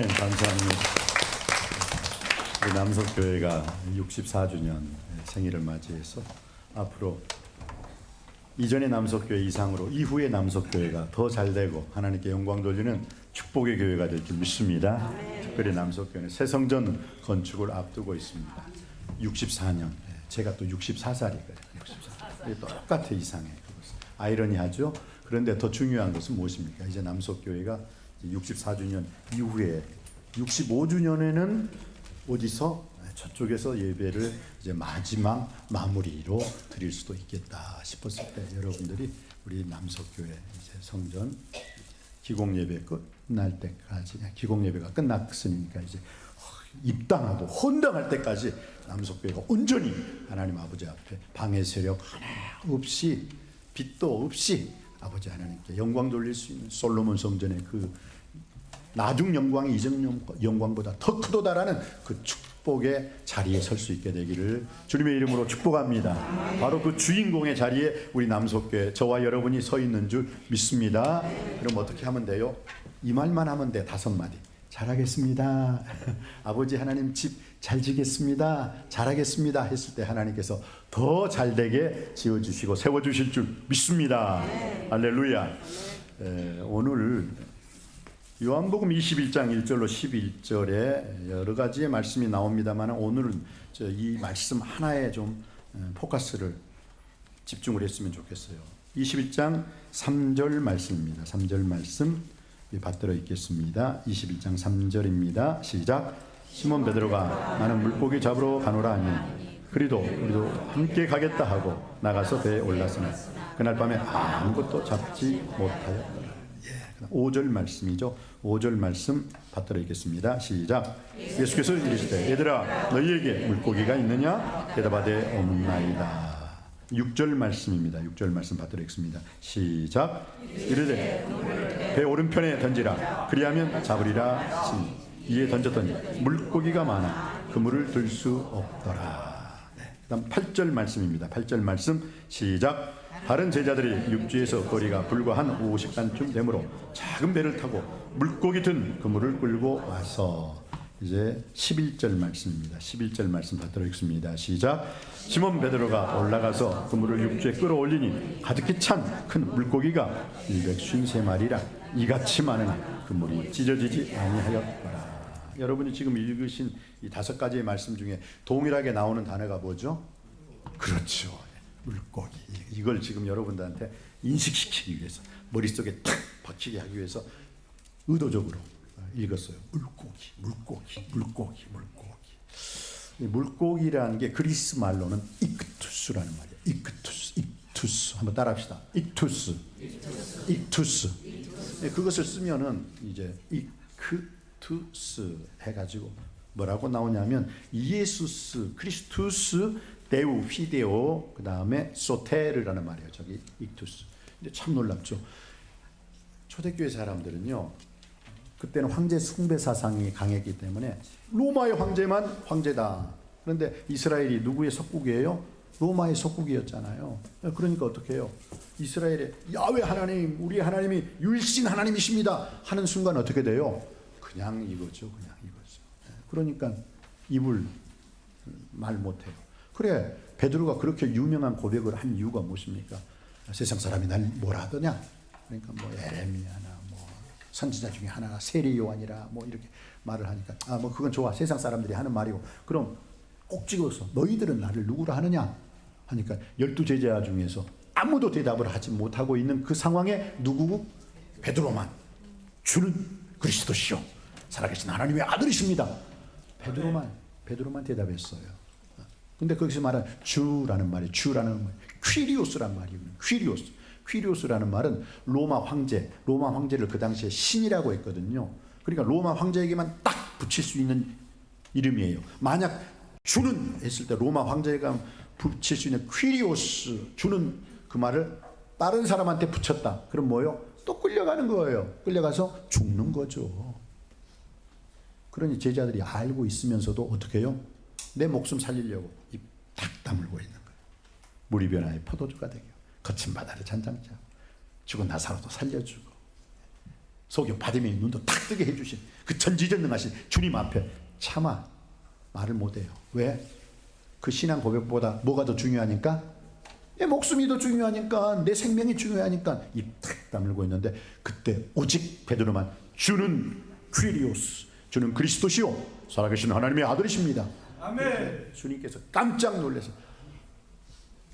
감사합니다. 우리 남석교회가 64주년 생일을 맞이해서 앞으로 이전의 남석교회 이상으로 이후의 남석교회가 더 잘되고 하나님께 영광 돌리는 축복의 교회가 될 줄 믿습니다. 특별히 남석교회는 새 성전 건축을 앞두고 있습니다. 64년, 제가 또 64살이거든요. 64살. 똑같아 이상해. 아이러니하죠. 그런데 더 중요한 것은 무엇입니까? 이제 남석교회가 64주년 이후에 65주년에는 어디서 저쪽에서 예배를 이제 마지막 마무리로 드릴 수도 있겠다 싶었을 때 여러분들이 우리 남석교회 이제 성전 기공 예배 끝날 때까지 기공 예배가 끝났으니까 이제 입당하고 헌당할 때까지 남석교회가 온전히 하나님 아버지 앞에 방해 세력 하나 없이 빛도 없이 아버지 하나님께 영광 돌릴 수 있는 솔로몬 성전의 그 나중 영광이 이전 영광보다 더 크도다라는 그 축복의 자리에 설 수 있게 되기를 주님의 이름으로 축복합니다. 바로 그 주인공의 자리에 우리 남석교회 저와 여러분이 서 있는 줄 믿습니다. 그럼 어떻게 하면 돼요? 이 말만 하면 돼. 5마디. 잘하겠습니다. 아버지 하나님 집 잘 지겠습니다. 잘하겠습니다 했을 때 하나님께서 더 잘되게 지어주시고 세워주실 줄 믿습니다. 할렐루야. 오늘 요한복음 21장 1절로 11절에 여러 가지의 말씀이 나옵니다만 오늘은 이 말씀 하나에 좀 포커스를 집중을 했으면 좋겠어요. 21장 3절 말씀입니다. 3절 말씀 받들어 있겠습니다. 21장 3절입니다. 시작. 시몬 베드로가 나는 물고기 잡으러 가노라 하니 그리도 우리도 함께 가겠다 하고 나가서 배에 올랐으나 그날 밤에 아무것도 잡지 못하였더라. 5절 말씀이죠. 5절 말씀 받들어 있겠습니다. 시작. 예수께서 이르시되 얘들아 너희에게 물고기가 있느냐? 대답하되 없나이다. 6절 말씀입니다. 6절 말씀 받들어 있습니다. 시작. 이르되 배 오른편에 던지라. 그리하면 잡으리라 하시니 이에 던졌더니 물고기가 많아 그물을 들 수 없더라. 그다음 8절 말씀입니다. 8절 말씀 시작. 다른 제자들이 육지에서 거리가 불과 한 50간쯤 되므로 작은 배를 타고 물고기 든 그물을 끌고 와서 이제 11절 말씀입니다. 11절 말씀 받들어 읽습니다. 시작. 시몬 베드로가 올라가서 그물을 육지에 끌어올리니 가득히 찬 큰 물고기가 153마리라 이같이 많으나 그물이 찢어지지 아니하였더라. 여러분이 지금 읽으신 이 5가지의 말씀 중에 동일하게 나오는 단어가 뭐죠? 그렇죠. 물고기. 이걸 지금 여러분들한테 인식시키기 위해서 머릿속에 탁 박히게 하기 위해서 의도적으로 읽었어요. 물고기, 물고기, 물고기, 물고기. 물고기라는 게 그리스 말로는 익투스라는 말이에요. 익투스. 한번 따라합시다. 익투스. 그것을 쓰면은 이제 익투스 해가지고 뭐라고 나오냐면 이에수스, 크리스투스, 데우, 피데오, 그 다음에 소테르라는 말이에요. 저기 익투스. 근데 참 놀랍죠. 초대교회 사람들은요, 그때는 황제 숭배 사상이 강했기 때문에 로마의 황제만 황제다. 그런데 이스라엘이 누구의 속국이에요? 로마의 속국이었잖아요. 그러니까 어떻게 해요? 이스라엘의 야훼 하나님, 우리 하나님이 유일신 하나님이십니다 하는 순간 어떻게 돼요? 그냥 이거죠. 그냥 이거죠. 그러니까 입을 말 못해요. 그래, 베드로가 그렇게 유명한 고백을 한 이유가 무엇입니까? 세상 사람이 날 뭐라 하더냐? 그러니까 뭐 에레미야나 뭐 선지자 중에 하나가 세리 요한이라 뭐 이렇게 말을 하니까 뭐 그건 좋아. 세상 사람들이 하는 말이고. 그럼 꼭 찍어서 너희들은 나를 누구라 하느냐? 하니까 12제자 중에서 아무도 대답을 하지 못하고 있는 그 상황에 누구? 베드로만. 주는 그리스도시요 살아계신 하나님의 아들이십니다. 베드로만 대답했어요. 근데 거기서 말한 주라는 말이 퀴리오스란 말이에요. 퀴리오스라는 말은 로마 황제를 그 당시에 신이라고 했거든요. 그러니까 로마 황제에게만 딱 붙일 수 있는 이름이에요. 만약 주는 했을 때 로마 황제가 붙일 수 있는 퀴리오스, 주는 그 말을 다른 사람한테 붙였다. 그럼 뭐요? 또 끌려가는 거예요. 끌려가서 죽는 거죠. 그러니 제자들이 알고 있으면서도 어떻게 해요? 내 목숨 살리려고 입 탁 다물고 있는 거예요. 물이 변화의 포도주가 되고 거친 바다를 잔잔케 하고 죽은 나사로도 살려주고 속여 바디메이 눈도 탁 뜨게 해주신 그 전지전능하신 주님 앞에 차마 말을 못해요. 왜? 그 신앙 고백보다 뭐가 더 중요하니까? 내 목숨이 더 중요하니까, 내 생명이 중요하니까 입 탁 다물고 있는데, 그때 오직 베드로만 주는 퀴리오스, 주는 그리스도시요 살아계신 하나님의 아들이십니다. 아멘. 주님께서 깜짝 놀라서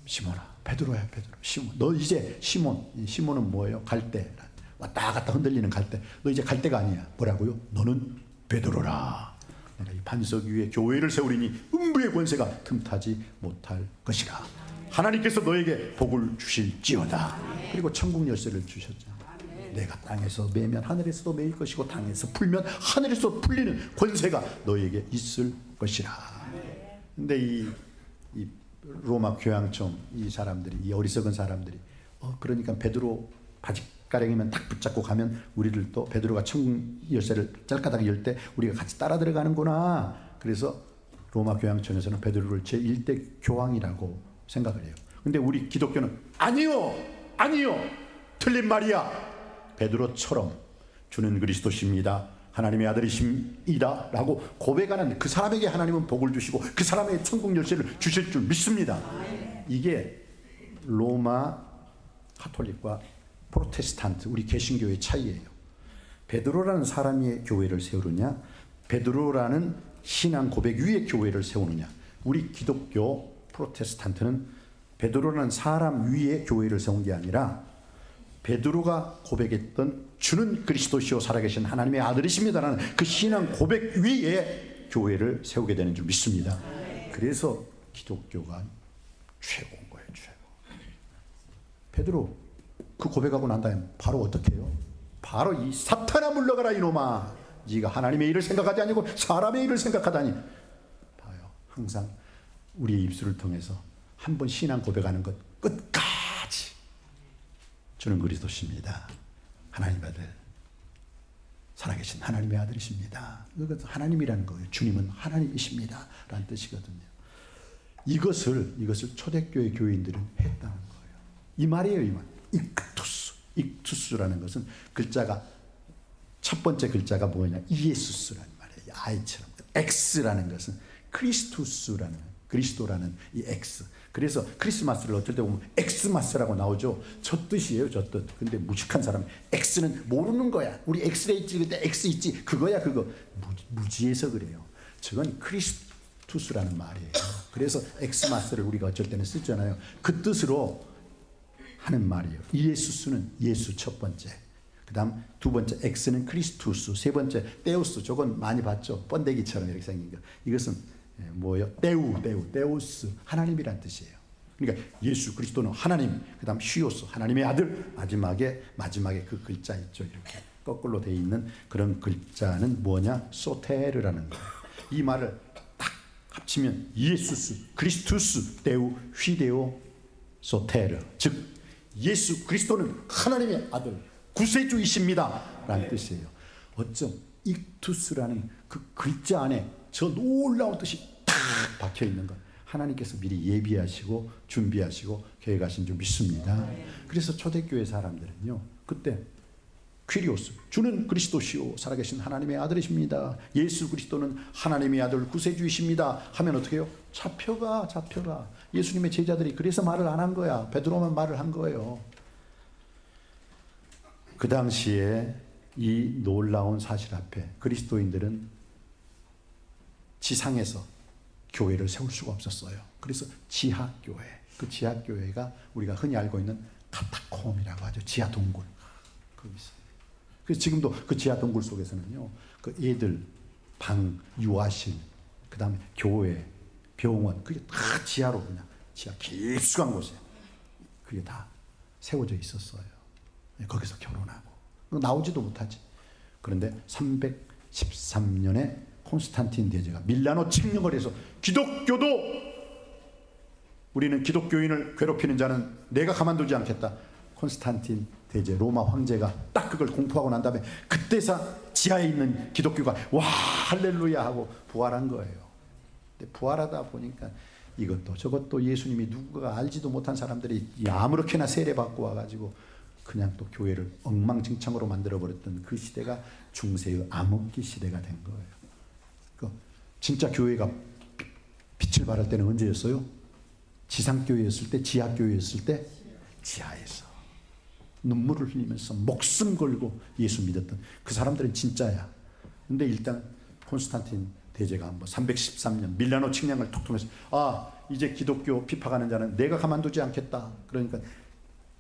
시몬아, 베드로야 베드로, 시몬, 너 이제 시몬은 뭐예요? 갈대, 왔다 갔다 흔들리는 갈대. 너 이제 갈대가 아니야. 뭐라고요? 너는 베드로라. 내가 이 반석 위에 교회를 세우리니 음부의 권세가 틈타지 못할 것이라. 하나님께서 너에게 복을 주실지어다. 그리고 천국 열쇠를 주셨잖아. 내가 땅에서 매면 하늘에서도 매일 것이고, 땅에서 풀면 하늘에서 풀리는 권세가 너에게 있을 것이라. 근데 이 로마 교황청 이 사람들이, 이 어리석은 사람들이 그러니까 베드로 바지가랑이만 딱 붙잡고 가면 우리를 또 베드로가 천국 열쇠를 짤까닥 열 때 우리가 같이 따라 들어가는구나. 그래서 로마 교황청에서는 베드로를 제1대 교황이라고 생각을 해요. 근데 우리 기독교는 아니요 틀린 말이야. 베드로처럼 주는 그리스도십니다, 하나님의 아들이십니다 라고 고백하는 그 사람에게 하나님은 복을 주시고 그 사람에게 천국 열쇠를 주실 줄 믿습니다. 이게 로마 카톨릭과 프로테스탄트, 우리 개신교의 차이예요. 베드로라는 사람이 교회를 세우느냐, 베드로라는 신앙 고백 위에 교회를 세우느냐. 우리 기독교 프로테스탄트는 베드로라는 사람 위에 교회를 세운 게 아니라 베드로가 고백했던 주는 그리스도시요 살아계신 하나님의 아들이십니다라는 그 신앙 고백 위에 교회를 세우게 되는 줄 믿습니다. 그래서 기독교가 최고인 거예요. 최고. 베드로 그 고백하고 난 다음에 바로 어떻게 해요? 바로 이 사탄아 물러가라 이놈아, 네가 하나님의 일을 생각하지 아니고 사람의 일을 생각하다니. 봐요. 항상 우리의 입술을 통해서 한 번 신앙 고백하는 것 끝까지 주는 그리스도십니다, 하나님 아들, 살아계신 하나님의 아들이십니다. 그것은 하나님이라는 거예요. 주님은 하나님이십니다 라는 뜻이거든요. 이것을 초대교회 교인들은 했다는 거예요. 이 말이에요. 이 말. 익투스라는 것은 글자가, 첫 번째 글자가 뭐냐, 이에수스라는 말이에요. 아이처럼. X라는 것은 크리스투스라는, 그리스도라는 이 X. 그래서 크리스마스를 어쩔 때 보면 엑스마스라고 나오죠. 저 뜻이에요, 저 뜻. 근데 무식한 사람, X는 모르는 거야. 우리 엑스레이 찍을 때 X 있지, 그거야 그거. 무지해서 그래요. 저건 크리스투스라는 말이에요. 그래서 엑스마스를 우리가 어쩔 때는 쓰잖아요. 그 뜻으로 하는 말이에요. 이에수스는 예수 첫 번째, 그 다음 두 번째 X는 크리스투스, 세 번째 데우스. 저건 많이 봤죠. 번데기처럼 이렇게 생긴 거. 이것은 뭐예요? 데우스, 하나님이란 뜻이에요. 그러니까 예수 그리스도는 하나님, 그 다음 휘오스, 하나님의 아들, 마지막에 그 글자 있죠. 이렇게 거꾸로 돼 있는 그런 글자는 뭐냐? 소테르라는 거예요. 이 말을 딱 합치면 예수스, 크리스투스, 데우, 휘데오, 소테르. 즉 예수 그리스도는 하나님의 아들, 구세주이십니다 라는 뜻이에요. 어쩜 익투스라는 그 글자 안에 저 놀라운 뜻이 딱 박혀 있는 것, 하나님께서 미리 예비하시고 준비하시고 계획하신 줄 믿습니다. 그래서 초대교회 사람들은요, 그때 퀴리오스, 주는 그리스도시요 살아계신 하나님의 아들이십니다, 예수 그리스도는 하나님의 아들 구세주이십니다 하면 어떻게 해요? 잡혀가. 예수님의 제자들이 그래서 말을 안 한 거야. 베드로만 말을 한 거예요. 그 당시에 이 놀라운 사실 앞에 그리스도인들은 지상에서 교회를 세울 수가 없었어요. 그래서 지하교회, 그 지하교회가 우리가 흔히 알고 있는 카타콤이라고 하죠. 지하동굴. 거기 있어요. 그래서 지금도 그 지하동굴 속에서는요, 그 애들 방, 유아실, 그 다음에 교회, 병원, 그게 다 지하로, 그냥 지하 깊숙한 곳에 그게 다 세워져 있었어요. 거기서 결혼하고 나오지도 못하지. 그런데 313년에 콘스탄틴 대제가 밀라노 칙령을 해서 기독교도, 우리는 기독교인을 괴롭히는 자는 내가 가만두지 않겠다. 콘스탄틴 대제, 로마 황제가 딱 그걸 공포하고 난 다음에 그때서 지하에 있는 기독교가 와 할렐루야 하고 부활한 거예요. 근데 부활하다 보니까 이것도 저것도 예수님이 누구가 알지도 못한 사람들이 아무렇게나 세례받고 와가지고 그냥 또 교회를 엉망진창으로 만들어버렸던 그 시대가 중세의 암흑기 시대가 된 거예요. 진짜 교회가 빛을 발할 때는 언제였어요? 지상교회였을 때, 지하교회였을 때, 지하에서 눈물을 흘리면서 목숨 걸고 예수 믿었던 그 사람들은 진짜야. 근데 일단 콘스탄틴 대제가 뭐 313년 밀라노 칙령을 톡 통해서 이제 기독교 비판하는 자는 내가 가만두지 않겠다. 그러니까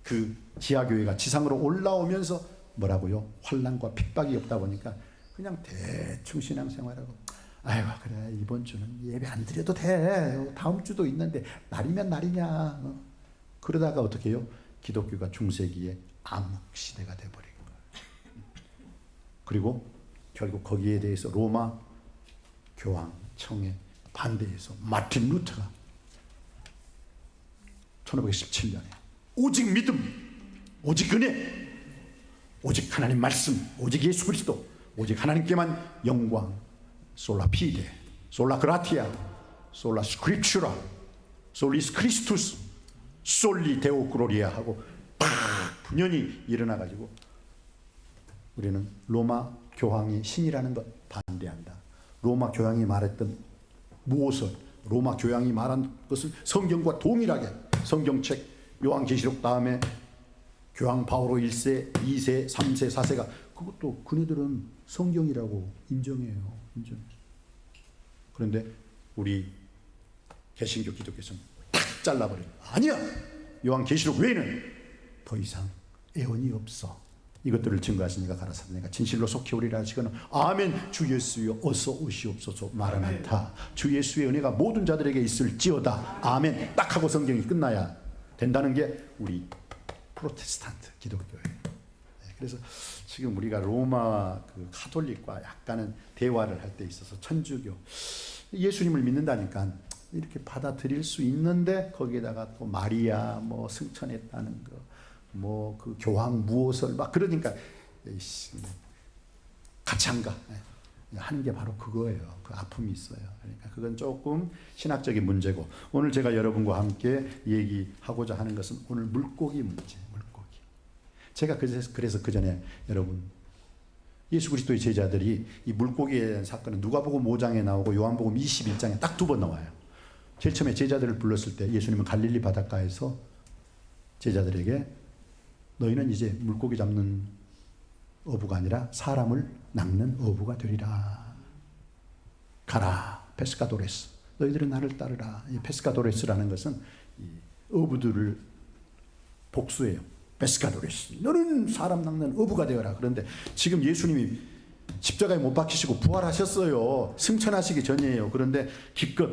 그 지하교회가 지상으로 올라오면서 뭐라고요? 환난과 핍박이 없다 보니까 그냥 대충 신앙생활하고, 아이고 그래 이번 주는 예배 안 드려도 돼, 다음 주도 있는데 날이면 날이냐. 그러다가 어떻게 해요? 기독교가 중세기에 암흑시대가 돼버린 거예요. 그리고 결국 거기에 대해서 로마 교황청에 반대해서 마틴 루터가 1517년에 오직 믿음, 오직 은혜, 오직 하나님 말씀, 오직 예수 그리스도, 오직 하나님께만 영광, 솔라 피데, 솔라 그라티아, 솔라 스크립추라, 솔리스 크리스투스, 솔리 데오 글로리아 하고 분연히 일어나가지고 우리는 로마 교황이 신이라는 것 반대한다. 로마 교황이 말했던 무엇을, 로마 교황이 말한 것을 성경과 동일하게, 성경책 요한계시록 다음에 교황 바오로 1세, 2세, 3세, 4세가 그것도 그네들은 성경이라고 인정해요. 그런데 우리 개신교 기독교에서는 탁 잘라버려요. 아니야, 요한계시록 외에는 더 이상 애언이 없어. 이것들을 증거하시니까 가라사대 내가 진실로 속히 오리라 하시거늘 아멘. 주 예수여 어서 오시옵소서. 마라나타. 주 예수의 은혜가 모든 자들에게 있을지어다. 아멘. 딱 하고 성경이 끝나야 된다는 게 우리 프로테스탄트 기독교예요. 그래서 지금 우리가 로마 그 카톨릭과 약간은 대화를 할 때 있어서 천주교 예수님을 믿는다니까 이렇게 받아들일 수 있는데 거기에다가 또 마리아 뭐 승천했다는 거, 뭐 그 교황 무엇을 막 그러니까 같이 안 가. 하는 게 바로 그거예요. 그 아픔이 있어요. 그러니까 그건 조금 신학적인 문제고, 오늘 제가 여러분과 함께 얘기하고자 하는 것은 오늘 물고기 문제. 물고기. 제가 그래서 그 전에 여러분 예수 그리스도의 제자들이 이 물고기에 대한 사건은 누가복음 5장에 나오고 요한복음 21장에 딱 2번 나와요. 제일 처음에 제자들을 불렀을 때 예수님은 갈릴리 바닷가에서 제자들에게 너희는 이제 물고기 잡는 어부가 아니라 사람을 낚는 어부가 되리라. 가라 페스카도레스. 너희들은 나를 따르라. 이 페스카도레스라는 것은 이 어부들을 복수해요. 페스카도레스. 너는 사람 낚는 어부가 되어라. 그런데 지금 예수님이 십자가에 못 박히시고 부활하셨어요. 승천하시기 전이에요. 그런데 기껏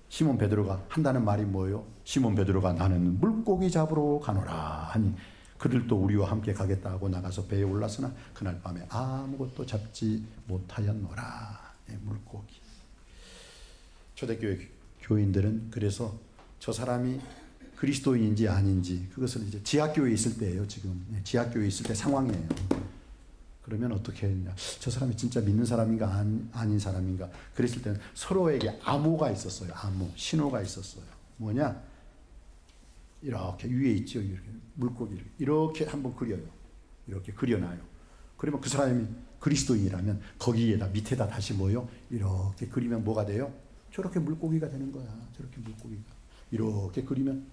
시몬 베드로가 한다는 말이 뭐예요? 시몬 베드로가 나는 물고기 잡으러 가노라 하니 그들도 우리와 함께 가겠다 하고 나가서 배에 올랐으나 그날 밤에 아무것도 잡지 못하였노라. 물고기. 초대교회 교인들은 그래서 저 사람이 그리스도인인지 아닌지 그것을 이제 지하교회에 있을 때예요. 지금 지하교회에 있을 때 상황이에요. 그러면 어떻게 했냐? 저 사람이 진짜 믿는 사람인가 아닌 사람인가? 그랬을 때는 서로에게 암호가 있었어요. 암호, 신호가 있었어요. 뭐냐? 이렇게 위에 있죠. 이렇게 물고기를 이렇게 한번 그려요. 이렇게 그려놔요. 그러면 그 사람이 그리스도인이라면 거기에다 밑에다 다시 뭐요? 이렇게 그리면 뭐가 돼요? 저렇게 물고기가 되는 거야. 저렇게 물고기가 이렇게 그리면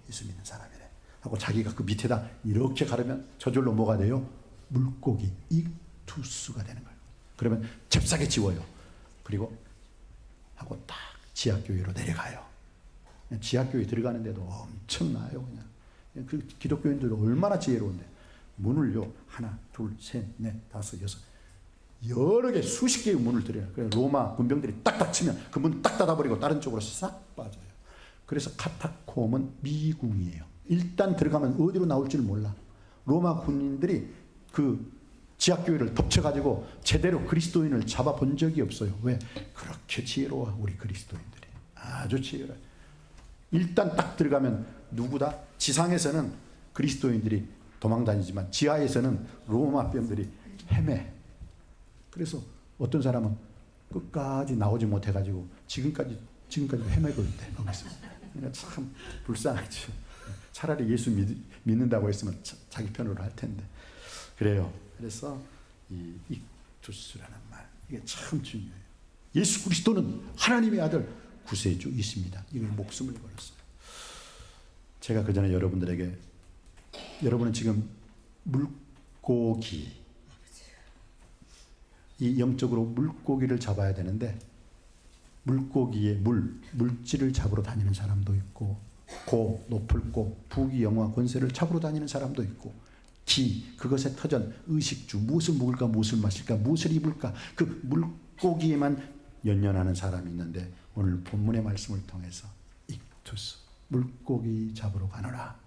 예수 믿는 사람이네 하고 자기가 그 밑에다 이렇게 가르면 저절로 뭐가 돼요? 물고기 익투스가 되는 거예요. 그러면 잽싸게 지워요. 그리고 하고 딱 지하교회로 내려가요. 지하교회 들어가는데도 엄청나요. 그냥 그 기독교인들은 얼마나 지혜로운데 문을요 하나 둘 셋 넷 다섯 여섯 여러 개 수십 개의 문을 들여요. 그래서 로마 군병들이 딱딱 치면 그 문 딱 닫아버리고 다른 쪽으로 싹 빠져요. 그래서 카타콤은 미궁이에요. 일단 들어가면 어디로 나올지를 몰라. 로마 군인들이 그 지하교회를 덮쳐가지고 제대로 그리스도인을 잡아본 적이 없어요. 왜? 그렇게 지혜로워. 우리 그리스도인들이 아주 지혜로워. 일단 딱 들어가면 누구다? 지상에서는 그리스도인들이 도망다니지만 지하에서는 로마 병들이 헤매. 그래서 어떤 사람은 끝까지 나오지 못해가지고 지금까지 헤매고 있대. 그러니까 참 불쌍하죠. 차라리 예수 믿는다고 했으면 자기 편으로 할 텐데. 그래요. 그래서 이 익투스라는 말, 이게 참 중요해요. 예수 그리스도는 하나님의 아들 구세주이십니다. 이걸 목숨을 걸었어요. 제가 그 전에 여러분들에게, 여러분은 지금 물고기, 이 영적으로 물고기를 잡아야 되는데, 물고기의 물질을 잡으러 다니는 사람도 있고, 높을 곳, 부귀 영화 권세를 잡으러 다니는 사람도 있고, 그것의 터전, 의식주, 무엇을 먹을까, 무엇을 마실까, 무엇을 입을까, 그 물고기에만 연연하는 사람이 있는데, 오늘 본문의 말씀을 통해서 익투스, 물고기 잡으러 가노라,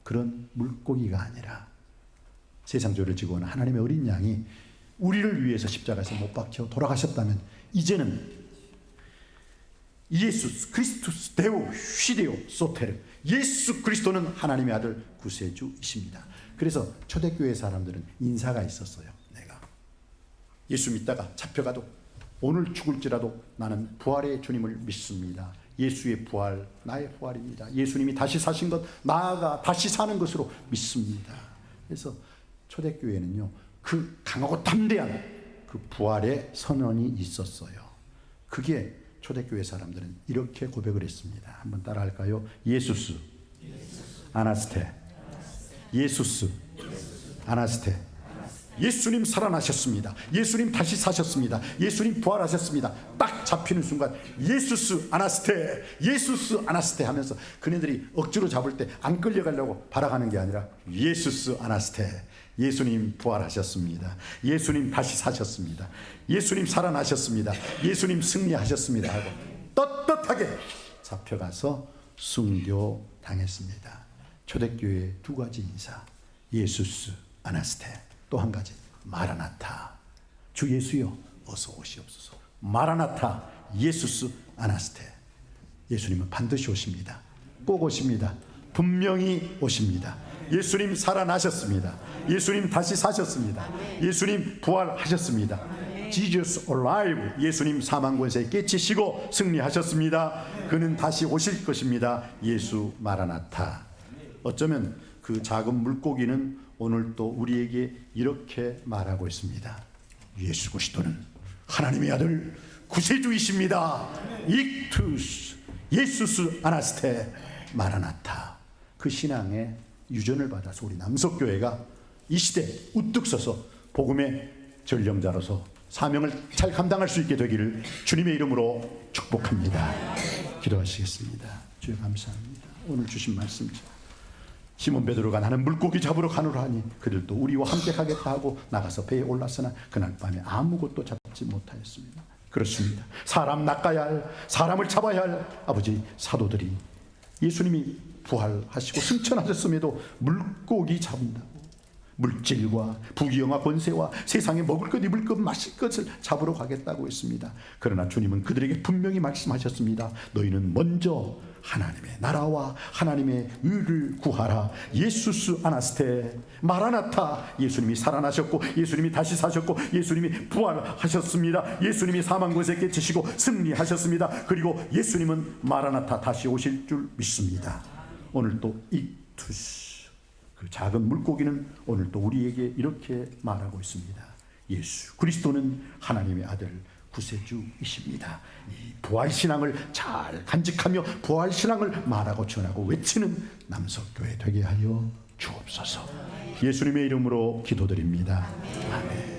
그런 물고기가 아니라 세상 죄를 지고 오는 하나님의 어린 양이 우리를 위해서 십자가에서 못 박혀 돌아가셨다면, 이제는 예수 크리스투스 데오 휘데오 소테르, 예수 그리스도는 하나님의 아들 구세주이십니다. 그래서 초대교회 사람들은 인사가 있었어요. 내가 예수 믿다가 잡혀가도 오늘 죽을지라도 나는 부활의 주님을 믿습니다. 예수의 부활 나의 부활입니다. 예수님이 다시 사신 것, 나아가 다시 사는 것으로 믿습니다. 그래서 초대교회는요, 그 강하고 담대한 그 부활의 선언이 있었어요. 그게 초대교회 사람들은 이렇게 고백을 했습니다. 한번 따라할까요? 예수스 아나스테, 예수스 아나스테. 예수님 살아나셨습니다. 예수님 다시 사셨습니다. 예수님 부활하셨습니다. 딱 잡히는 순간 예수스 아나스테, 예수스 아나스테 하면서 그네들이 억지로 잡을 때 안 끌려가려고 발악하는 게 아니라 예수스 아나스테, 예수님 부활하셨습니다. 예수님 다시 사셨습니다. 예수님 살아나셨습니다. 예수님 승리하셨습니다 하고 떳떳하게 잡혀가서 순교당했습니다. 초대교회의 두 가지 인사, 예수스 아나스테, 또 한 가지 마라나타, 주 예수여 어서 오시옵소서. 마라나타, 예수스 아나스테. 예수님은 반드시 오십니다. 꼭 오십니다. 분명히 오십니다. 예수님 살아나셨습니다. 예수님 다시 사셨습니다. 예수님 부활하셨습니다. Jesus alive. 예수님 사망 권세 깨치시고 승리하셨습니다. 그는 다시 오실 것입니다. 예수 마라나타. 어쩌면 그 작은 물고기는 오늘 또 우리에게 이렇게 말하고 있습니다. 예수 그리스도는 하나님의 아들 구세주이십니다. 익투스 예수스 아나스테 마라나타. 그 신앙의 유전을 받아서 우리 남석교회가 이 시대에 우뚝 서서 복음의 전령자로서 사명을 잘 감당할 수 있게 되기를 주님의 이름으로 축복합니다. 기도하시겠습니다. 주여 감사합니다. 오늘 주신 말씀이죠. 시몬 베드로가 나는 물고기 잡으러 가노라 하니 그들도 우리와 함께 가겠다 하고 나가서 배에 올랐으나 그날 밤에 아무것도 잡지 못하였습니다. 그렇습니다. 사람 낚아야 할, 사람을 잡아야 할 아버지 사도들이 예수님이 부활하시고 승천하셨음에도 물고기 잡는다고 물질과 부귀영화 권세와 세상에 먹을 것 입을 것 마실 것을 잡으러 가겠다고 했습니다. 그러나 주님은 그들에게 분명히 말씀하셨습니다. 너희는 먼저 하나님의 나라와 하나님의 의를 구하라. 예수스 아나스테 마라나타. 예수님이 살아나셨고 예수님이 다시 사셨고 예수님이 부활하셨습니다. 예수님이 사망 권세 깨치시고 승리하셨습니다. 그리고 예수님은 마라나타 다시 오실 줄 믿습니다. 오늘 또 익투스, 그 작은 물고기는 오늘 또 우리에게 이렇게 말하고 있습니다. 예수 그리스도는 하나님의 아들 구세주이십니다. 이 부활신앙을 잘 간직하며 부활신앙을 말하고 전하고 외치는 남석교회 되게 하여 주옵소서. 예수님의 이름으로 기도드립니다. 아멘.